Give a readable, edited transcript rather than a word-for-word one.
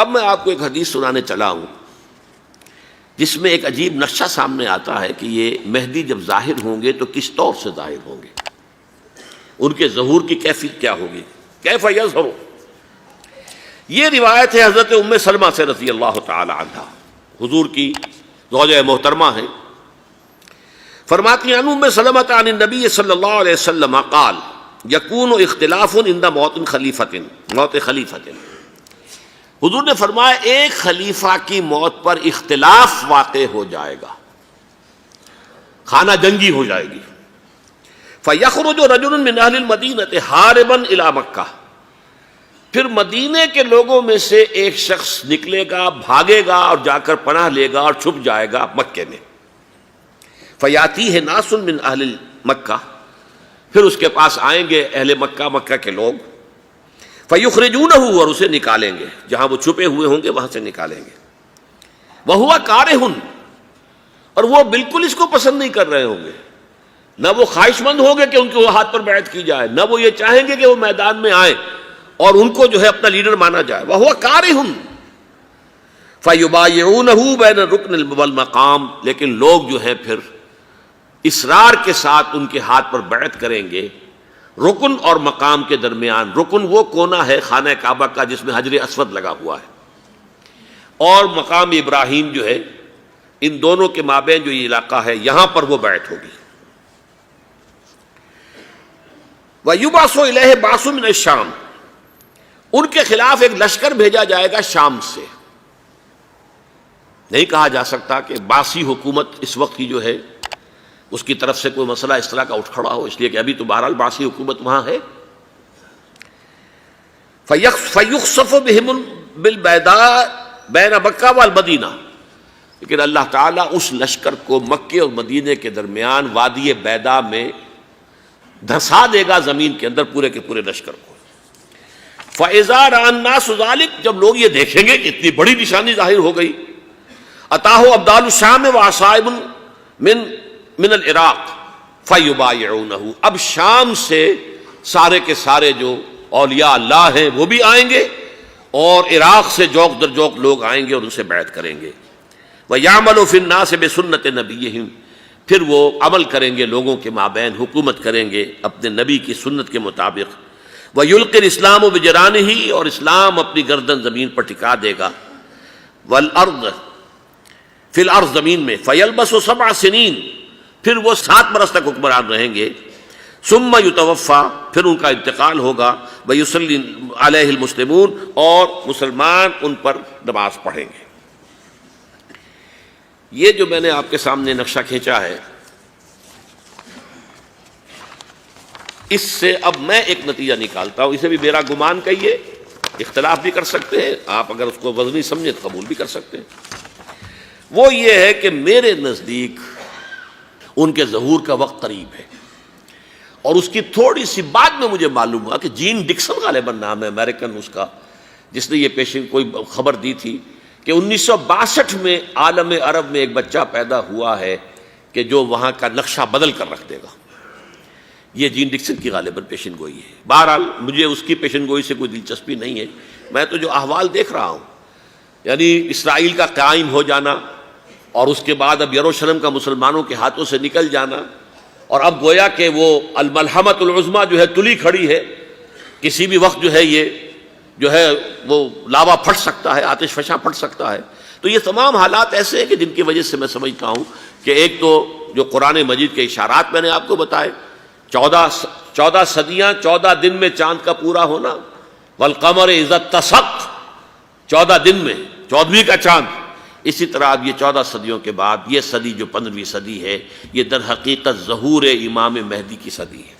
اب میں آپ کو ایک حدیث سنانے چلا ہوں جس میں ایک عجیب نقشہ سامنے آتا ہے کہ یہ مہدی جب ظاہر ہوں گے تو کس طور سے ظاہر ہوں گے، ان کے ظہور کی کیفیت کیا ہوگی، کیف یظہر۔ یہ روایت ہے حضرت ام سلمہ سے رضی اللہ تعالی عنہا، حضور کی زوجہ محترمہ ہیں، فرماتی ہیں ام سلمہ عن النبی صلی اللہ علیہ وسلم قال یکون اختلاف عند موت خلیفۃ، موت خلیفۃ، حضور نے فرمایا ایک خلیفہ کی موت پر اختلاف واقع ہو جائے گا، خانہ جنگی ہو جائے گی۔ فَيَخْرُجُ رَجُلٌ مِّنْ أَهْلِ الْمَدِينَةِ حَارِبًا إِلَىٰ مکہ، پھر مدینے کے لوگوں میں سے ایک شخص نکلے گا، بھاگے گا اور جا کر پناہ لے گا اور چھپ جائے گا مکے میں۔ فَيَأْتِيهِ نَاسٌ مِّنْ أَهْلِ مکہ، پھر اس کے پاس آئیں گے اہل مکہ، مکہ کے لوگ، فَيُخْرِجُونَهُ، اور اسے نکالیں گے، جہاں وہ چھپے ہوئے ہوں گے وہاں سے نکالیں گے۔ وَهُوَ كَارِهٌ، اور وہ بالکل اس کو پسند نہیں کر رہے ہوں گے، نہ وہ خواہش مند ہوں گے کہ ان کے ہاتھ پر بیعت کی جائے، نہ وہ یہ چاہیں گے کہ وہ میدان میں آئیں اور ان کو جو ہے اپنا لیڈر مانا جائے۔ وَهُوَ كَارِهٌ فَيُبَايِعُونَهُ بَيْنَ الرُّكْنِ وَالْمَقَامِ، لیکن لوگ جو ہے پھر اصرار کے ساتھ ان کے ہاتھ پر بیعت کریں گے رکن اور مقام کے درمیان۔ رکن وہ کونا ہے خانہ کعبہ کا جس میں حجر اسود لگا ہوا ہے، اور مقام ابراہیم جو ہے، ان دونوں کے مابین جو یہ علاقہ ہے یہاں پر وہ بیعت ہوگی۔ وَيُبْعَثُ إِلَيْهِ بَعْثٌ مِّنَ الشَّامِ، ان کے خلاف ایک لشکر بھیجا جائے گا شام سے۔ نہیں کہا جا سکتا کہ باسی حکومت اس وقت کی جو ہے اس کی طرف سے کوئی مسئلہ اس طرح کا اٹھ کھڑا ہو، اس لیے کہ ابھی تو بہرحال باسی حکومت وہاں ہے۔ فَيُخْسَفُ بِهِمُ بِالْبَيْضَاءِ بَيْنَ مَکَّہ وَالْمَدِینَہ، لیکن اللہ تعالیٰ اس لشکر کو مکے اور مدینے کے درمیان وادی بیضاء میں دھسا دے گا، زمین کے اندر پورے کے پورے لشکر کو۔ فَإِذَا رَأَى النَّاسُ ذَلِكَ، جب لوگ یہ دیکھیں گے کہ اتنی بڑی نشانی ظاہر ہو گئی، أَتَاهُ أَبْدَالُ الشَّامِ وَعَصَائِبٌ من العراق فَيُبَايِعُونَهُ، اب شام سے سارے کے سارے جو اولیاء اللہ ہیں وہ بھی آئیں گے، اور عراق سے جوق در جوق لوگ آئیں گے اور ان سے بیعت کریں گے۔ وَيَعْمَلُ فِي النَّاسِ بِسُنَّةِ نَبِيِّهِمْ، پھر وہ عمل کریں گے لوگوں کے مابین، حکومت کریں گے اپنے نبی کی سنت کے مطابق۔ وَيُلْقِي الْإِسْلَامُ بِجَرَانِهِ، اور اسلام اپنی گردن زمین پر ٹکا دے گا۔ وَالْأَرْضِ فِي الْأَرْضِ، زمین میں۔ فَيَلْبَسُ 7 سنین، پھر وہ 7 برس تک حکمران رہیں گے۔ ثم یتوفیٰ، پھر ان کا انتقال ہوگا۔ ویصلی علیہ المسلمون، اور مسلمان ان پر نماز پڑھیں گے۔ یہ جو میں نے آپ کے سامنے نقشہ کھینچا ہے، اس سے اب میں ایک نتیجہ نکالتا ہوں، اسے بھی میرا گمان کہیے، اختلاف بھی کر سکتے ہیں آپ، اگر اس کو وزنی سمجھیں تو قبول بھی کر سکتے ہیں۔ وہ یہ ہے کہ میرے نزدیک ان کے ظہور کا وقت قریب ہے، اور اس کی تھوڑی سی بعد میں مجھے معلوم ہوا کہ جین ڈکسن غالباً نام ہے امریکن اس کا، جس نے یہ پیشن کوئی خبر دی تھی کہ 1962 میں عالم عرب میں ایک بچہ پیدا ہوا ہے کہ جو وہاں کا نقشہ بدل کر رکھ دے گا۔ یہ جین ڈکسن کی غالباً پیشن گوئی ہے۔ بہرحال مجھے اس کی پیشن گوئی سے کوئی دلچسپی نہیں ہے، میں تو جو احوال دیکھ رہا ہوں، یعنی اسرائیل کا قائم ہو جانا، اور اس کے بعد اب یروشلم کا مسلمانوں کے ہاتھوں سے نکل جانا، اور اب گویا کہ وہ الملحمۃ العظمیٰ جو ہے تلی کھڑی ہے، کسی بھی وقت جو ہے یہ جو ہے وہ لاوا پھٹ سکتا ہے، آتش فشاں پھٹ سکتا ہے۔ تو یہ تمام حالات ایسے ہیں کہ جن کی وجہ سے میں سمجھتا ہوں کہ ایک تو جو قرآن مجید کے اشارات میں نے آپ کو بتائے، 14 صدیاں، 14 دن میں چاند کا پورا ہونا، والقمر اذا اتسق، 14 دن میں 14ویں کا چاند۔ اسی طرح اب یہ 14 صدیوں کے بعد یہ صدی جو 15ویں صدی ہے، یہ در حقیقت ظہور امام مہدی کی صدی ہے۔